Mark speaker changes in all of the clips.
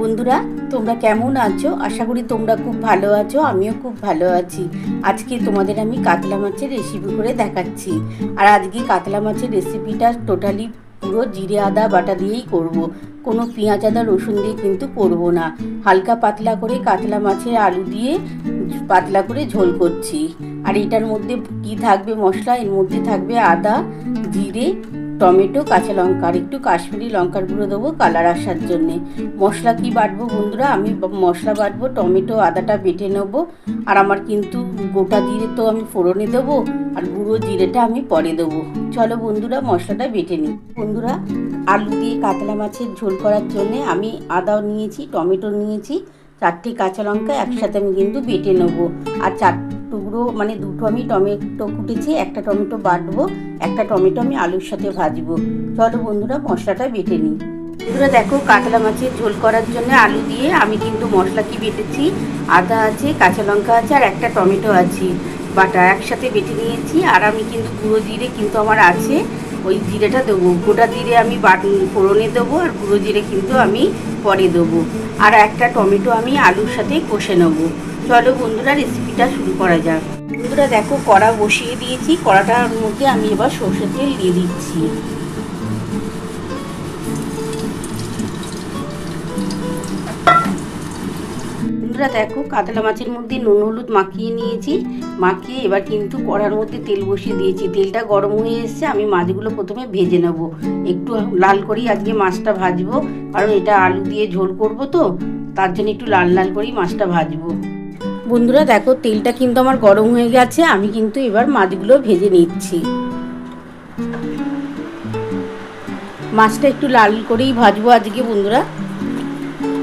Speaker 1: বন্ধুরা, তোমরা কেমন আছো? আশা করি তোমরা খুব ভালো আছো। আমিও খুব ভালো আছি। আজকে তোমাদের আমি কাতলা মাছের রেসিপি করে দেখাচ্ছি। আর আজকে কাতলা মাছের রেসিপিটা টোটালি পুরো জিরে আদা বাটা দিয়েই করব। কোনো পেঁয়াজ আদা রসুন দিয়ে কিন্তু করব না। হালকা পাতলা করে কাতলা মাছের আলু দিয়ে পাতলা করে ঝোল করছি। আর এটার মধ্যে কি থাকবে মশলা? এর মধ্যে থাকবে আদা, জিরে, টমেটো, কাঁচা লঙ্কা আর একটু কাশ্মীরি লঙ্কার গুঁড়ো দেবো কালার আসার জন্যে। মশলা কি বাটবো বন্ধুরা? আমি মশলা বাটবো, টমেটো আদাটা বেটে নেবো। আর আমার কিন্তু গোটা জিরে তো আমি ফোড়নে দেবো, আর গুঁড়ো জিরেটা আমি পরে দেবো। চলো বন্ধুরা মশলাটা বেটে নিই। বন্ধুরা, আলু দিয়ে কাতলা মাছের ঝোল করার জন্যে আমি আদাও নিয়েছি, টমেটো নিয়েছি, 4টে কাঁচা লঙ্কা একসাথে আমি কিন্তু বেটে নেবো। আর 4 টুকরো মানে দুটো আমি টমেটো কুটেছি, একটা টমেটো বাটবো, একটা টমেটো আমি আলুর সাথে ভাজবো। চলো বন্ধুরা মশলাটা বেটে নিই। বন্ধুরা দেখো, কাতলা মাছের ঝোল করার জন্য আলু দিয়ে আমি কিন্তু মশলা কি বেটেছি, আদা আছে, কাঁচা লঙ্কা আছে আর একটা টমেটো আছে বাটা, একসাথে বেটে নিয়েছি। আর আমি কিন্তু গুঁড়ো জিরে কিন্তু আমার আছে, ওই জিরেটা দেবো। গোটা জিরে আমি ফোড়নে দেবো, আর গুঁড়ো জিরে কিন্তু আমি পরে দেবো। আর একটা টমেটো আমি আলুর সাথে কষে নেবো। চলো বন্ধুরা রেসিপিটা শুরু করা যাক। বন্ধুরা দেখো, কড়া বসিয়ে দিয়েছি। কড়াটার মধ্যে আমি এবার সর্ষের তেল দিয়ে দিচ্ছি। বন্ধুরা দেখো, কাতলা মাছের মধ্যে নুন হলুদ মাখিয়ে নিয়েছি। মাখিয়ে এবার কিন্তু কড়ার মধ্যে তেল বসিয়ে দিয়েছি। তেলটা গরম হয়ে এসছে। আমি মাছগুলো প্রথমে ভেজে নেব, একটু লাল করেই আজকে মাছটা ভাজবো, কারণ এটা আলু দিয়ে ঝোল করব তো, তার জন্য একটু লাল লাল করেই মাছটা ভাজবো। বন্ধুরা দেখো, তেলটা কিন্তু আমার গরম হয়ে গেছে। আমি কিন্তু এবার মাছগুলো ভেজে নিচ্ছি। মাছটা একটু লাল করেই ভাজবো আজকে বন্ধুরা,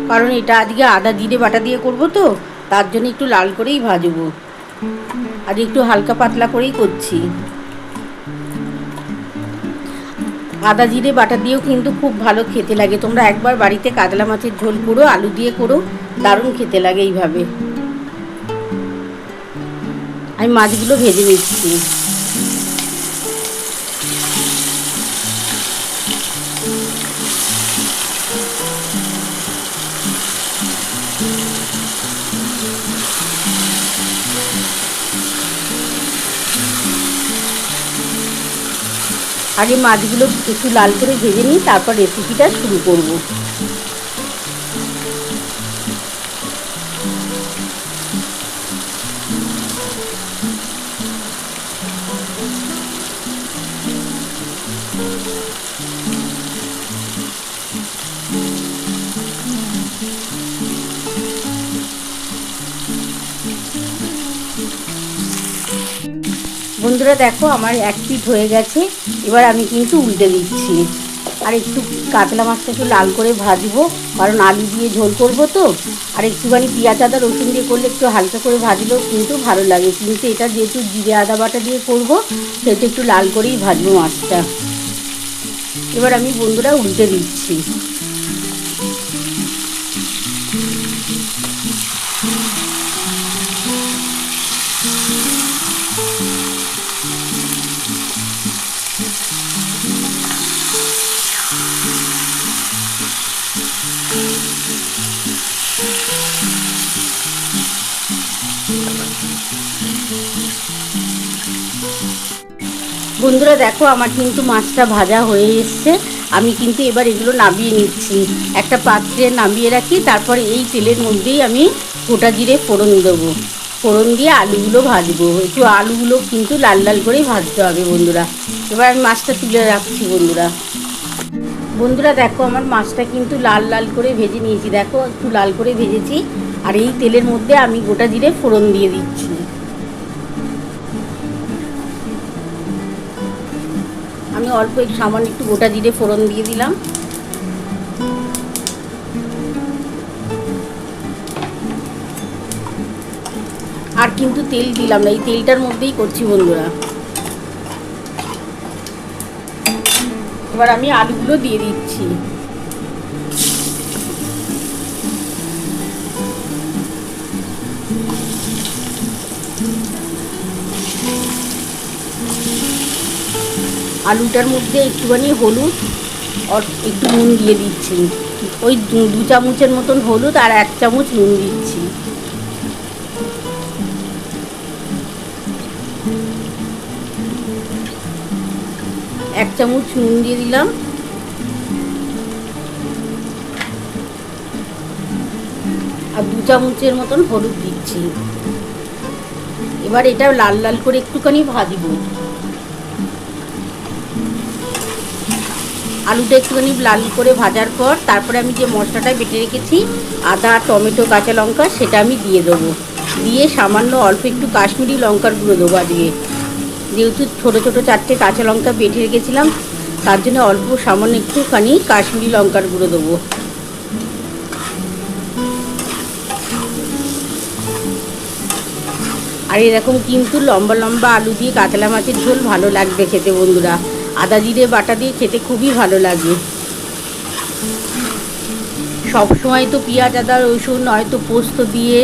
Speaker 1: কারণ এটা আজকে আদা জিরে বাটা দিয়ে করবো তো, তার জন্য একটু লাল করেই ভাজবো। আর একটু হালকা পাতলা করেই করছি। আদা জিরে বাটা দিয়েও কিন্তু খুব ভালো খেতে লাগে। তোমরা একবার বাড়িতে কাতলা মাছের ঝোল করো, আলু দিয়ে করো, দারুণ খেতে লাগে এইভাবে। আমি মাছগুলো ভেজে নিচ্ছি। আগে মাছগুলো একটু লাল করে ভেজে নিই, তারপর রেসিপিটা শুরু করব। বন্ধুরা দেখো, আমার এক পিঠ হয়ে গেছে। এবার আমি কিন্তু উল্টে দিচ্ছি। আর একটু কাতলা মাছটা একটু লাল করে ভাজবো, কারণ আলু দিয়ে ঝোল করবো তো। আর একটুখানি পেঁয়াজ আদা রসুন দিয়ে করলে একটু হালকা করে ভাজলেও কিন্তু ভালো লাগে, কিন্তু এটা যেহেতু জিরে আদা বাটা দিয়ে করবো, সেটা একটু লাল করেই ভাজবো মাছটা। এবার আমি বন্ধুরা উল্টে দিচ্ছি। বন্ধুরা দেখো, আমার কিন্তু মাছটা ভাজা হয়ে এসছে। আমি কিন্তু এবার এগুলো নামিয়ে নিচ্ছি, একটা পাত্রে নামিয়ে রাখি। তারপর এই তেলের মধ্যেই আমি গোটা জিরে ফোড়ন দেবো। ফোড়ন দিয়ে আলুগুলো ভাজবো। একটু আলুগুলো কিন্তু লাল লাল করেই ভাজতে হবে বন্ধুরা। এবার আমি মাছটা তুলে রাখছি বন্ধুরা। বন্ধুরা দেখো, আমার মাছটা কিন্তু লাল লাল করে ভেজে নিয়েছি। দেখো, একটু লাল করে ভেজেছি। আর এই তেলের মধ্যে আমি গোটা জিরে ফোড়ন দিয়ে দিচ্ছি। আমি অল্প সামান্য একটু গোটা জিরে ফোড়ন দিয়ে দিলাম। আর কিন্তু তেল দিলাম না, এই তেলটার মধ্যেই করছি বন্ধুরা। এবার আমি আলুগুলো দিয়ে দিচ্ছি। আলুটার মধ্যে একটুখানি হলুদ আর একটু নুন দিয়ে দিচ্ছি, ওই 2 চামচের মতন হলুদ আর 1 চামচ নুন দিচ্ছি। এক চামচ নুন দিয়ে দিলাম, আর 2 চামচের মতন হলুদ দিচ্ছি। এবার এটা লাল লাল করে একটুখানি ভাজবো। আলুটা একটুখানি লাল করে ভাজার পর তারপরে আমি যে মশলাটা বেটে রেখেছি, আদা, টমেটো, কাঁচা লঙ্কা, সেটা আমি দিয়ে দেবো। দিয়ে সামান্য অল্প একটু কাশ্মীরি লঙ্কার গুঁড়ো দেবো আজকে, যেহেতু ছোটো ছোটো 4টে কাঁচা লঙ্কা বেটে রেখেছিলাম, তার জন্য অল্প সামান্য একটুখানি কাশ্মীরি লঙ্কার গুঁড়ো দেবো। আর এরকম কিন্তু লম্বা লম্বা আলু দিয়ে কাতলা মাছের ঝোল ভালো লাগবে খেতে বন্ধুরা। আদা জিরে বাটা দিয়ে খেতে খুবই ভালো লাগে। সবসময় তো পেঁয়াজ আদা রসুন নয়তো পোস্ত দিয়ে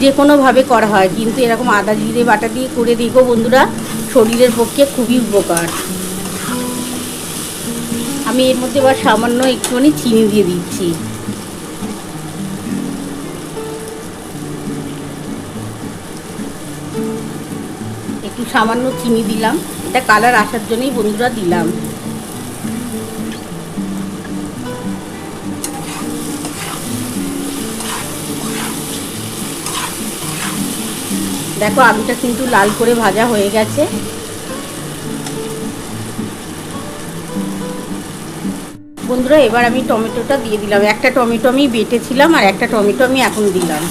Speaker 1: যে কোনোভাবে করা হয়, কিন্তু এরকম আদা জিরে বাটা দিয়ে করে দেখো বন্ধুরা, শরীরের পক্ষে খুবই উপকার। আমি এর মধ্যে এবার সামান্য একটুখানি চিনি দিয়ে দিচ্ছি। একটু সামান্য চিনি দিলাম, এটা কালার আসার জন্যই বন্ধুরা দিলাম। দেখো আলুটা কিন্তু লাল করে ভাজা হয়ে গেছে। বন্ধুরা এবার আমি টমেটোটা দিয়ে দিলাম। একটা টমেটো আমি বেটেছিলাম আর একটা টমেটো আমি এখন দিলাম।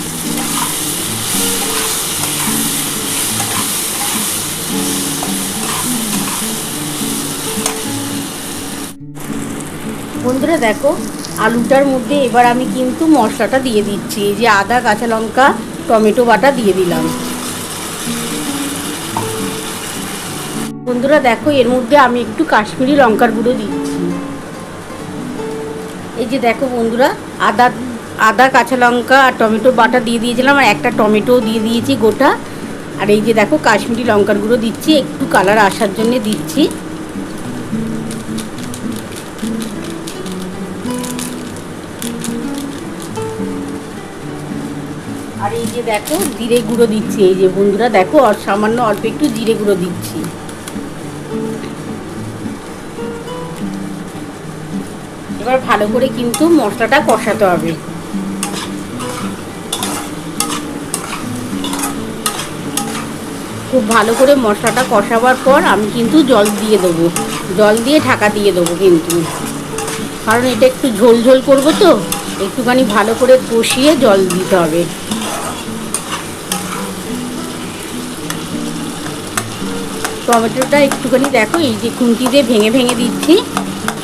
Speaker 1: বন্ধুরা দেখো আলুটার মধ্যে এবার আমি কিন্তু মশলাটা দিয়ে দিচ্ছি, যে আদা, কাঁচা লঙ্কা, টমেটো বাটা দিয়ে দিলাম। বন্ধুরা দেখো এর মধ্যে আমি একটু কাশ্মীরি লঙ্কার গুঁড়ো দিচ্ছি। এই যে দেখো বন্ধুরা, আদা কাঁচা লঙ্কা আর টমেটো বাটা দিয়ে দিয়েছিলাম, আর একটা টমেটোও দিয়ে দিয়েছি গোটা। আর এই যে দেখো কাশ্মীরি লঙ্কার গুঁড়ো দিচ্ছি, একটু কালার আসার জন্য দিচ্ছি। আর এই যে দেখো জিরে গুঁড়ো দিচ্ছি। এই যে বন্ধুরা দেখো আর সামান্য অল্প একটু জিরে গুঁড়ো দিচ্ছি। এবার ভালো করে কিন্তু মশলাটা কষাতে হবে। খুব ভালো করে মশলাটা কষাবার পর আমি কিন্তু জল দিয়ে দেবো, জল দিয়ে ঢাকা দিয়ে দেবো কিন্তু, কারণ এটা একটু ঝোল ঝোল করবো তো, একটুখানি ভালো করে কষিয়ে জল দিতে হবে। টমেটোটা একটুখানি দেখো এই যে খুন্তি দিয়ে ভেঙে ভেঙে দিচ্ছি।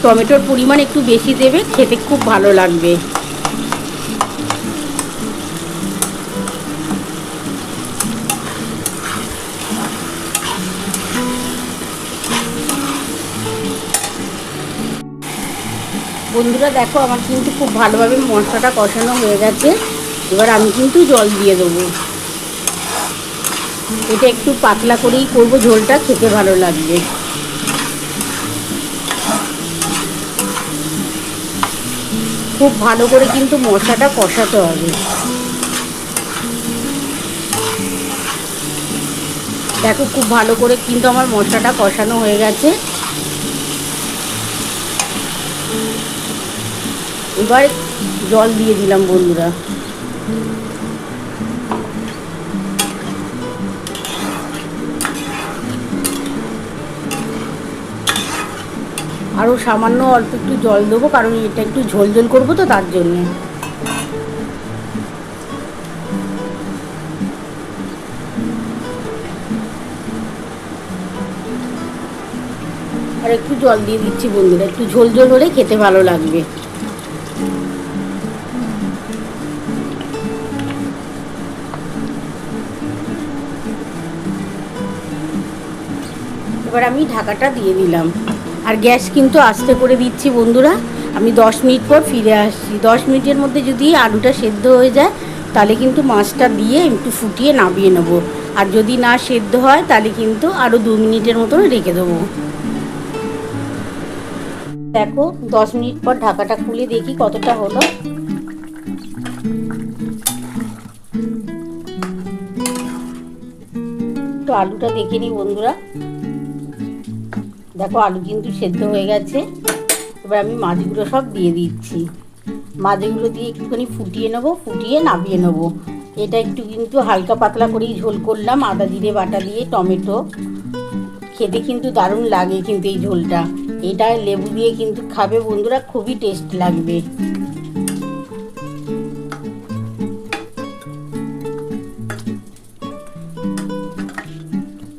Speaker 1: টমেটোর পরিমাণ একটু বেশি দেবে, খেতে খুব ভালো লাগবে। বন্ধুরা দেখো আমার কিন্তু খুব ভালোভাবে মশলাটা কষানো হয়ে গেছে। এবার আমি কিন্তু জল দিয়ে দেবো। এটা একটু পাতলা করেই করবো, ঝোলটা খেতে ভালো লাগবে। খুব ভালো করে কিন্তু মশলাটা কষাতে হবে। দেখো খুব ভালো করে কিন্তু আমার মশলাটা কষানো হয়ে গেছে। এবার জল দিয়ে দিলাম বন্ধুরা। আরও সামান্য অল্প একটু জল দেবো, কারণ এটা একটু ঝোল ঝোল করবো তো তার জন্যে। আর একটু জল দিয়ে দিচ্ছি বন্ধুরা, একটু ঝোল ঝোল হলে খেতে ভালো লাগবে। এবার আমি ঢাকাটা দিয়ে দিলাম, আর গ্যাস কিন্তু আস্তে করে দিচ্ছি বন্ধুরা। আমি 10 মিনিট পর ফিরে আসছি। 10 মিনিটের মধ্যে যদি আলুটা সেদ্ধ হয়ে যায় তাহলে কিন্তু মাছটা দিয়ে একটু ফুটিয়ে নামিয়ে নেবো, আর যদি না সেদ্ধ হয় তাহলে কিন্তু আরও 2 মিনিটের মতন রেখে দেবো। দেখো 10 মিনিট পর ঢাকাটা খুলে দেখি কতটা হলো। তো আলুটা দেখে নিই বন্ধুরা। দেখো আলু কিন্তু সেদ্ধ হয়ে গেছে। এবার আমি মাছগুলো সব দিয়ে দিচ্ছি। মাছগুলো দিয়ে একটুখানি ফুটিয়ে নেবো, ফুটিয়ে নামিয়ে নেবো। এটা একটু কিন্তু হালকা পাতলা করেই ঝোল করলাম, আদা জিরে বাটা দিয়ে, টমেটো। খেতে কিন্তু দারুণ লাগে কিন্তু এই ঝোলটা। এটা লেবু দিয়ে কিন্তু খাবে বন্ধুরা, খুবই টেস্ট লাগবে।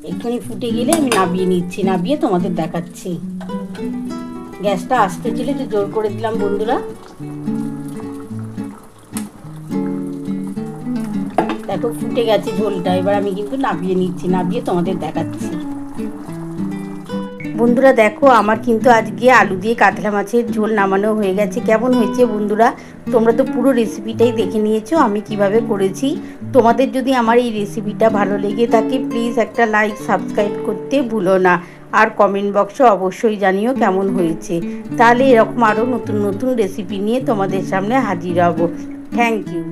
Speaker 1: একটুখানি ফুটে গেলে আমি নামিয়ে নিচ্ছি, নামিয়ে তোমাদের দেখাচ্ছি। গ্যাসটা আস্তে ছিল, একটু জোর করে দিলাম বন্ধুরা। দেখো ফুটে গেছে ঝোলটা। এবার আমি কিন্তু নামিয়ে নিচ্ছি, নামিয়ে তোমাদের দেখাচ্ছি। বন্ধুরা দেখো আমার কিন্তু আজকে আলু দিয়ে কাতলা মাছের ঝোল নামানো হয়ে গেছে। কেমন হয়েছে বন্ধুরা? তোমরা তো পুরো রেসিপিটাই দেখে নিয়েছো আমি কিভাবে করেছি। তোমাদের যদি আমার এই রেসিপিটা ভালো লেগে থাকে প্লিজ একটা লাইক সাবস্ক্রাইব করতে ভুলো না, আর কমেন্ট বক্সে অবশ্যই জানিও কেমন হয়েছে। তাহলে এরকম আরও নতুন নতুন রেসিপি নিয়ে তোমাদের সামনে হাজির হব। Thank you.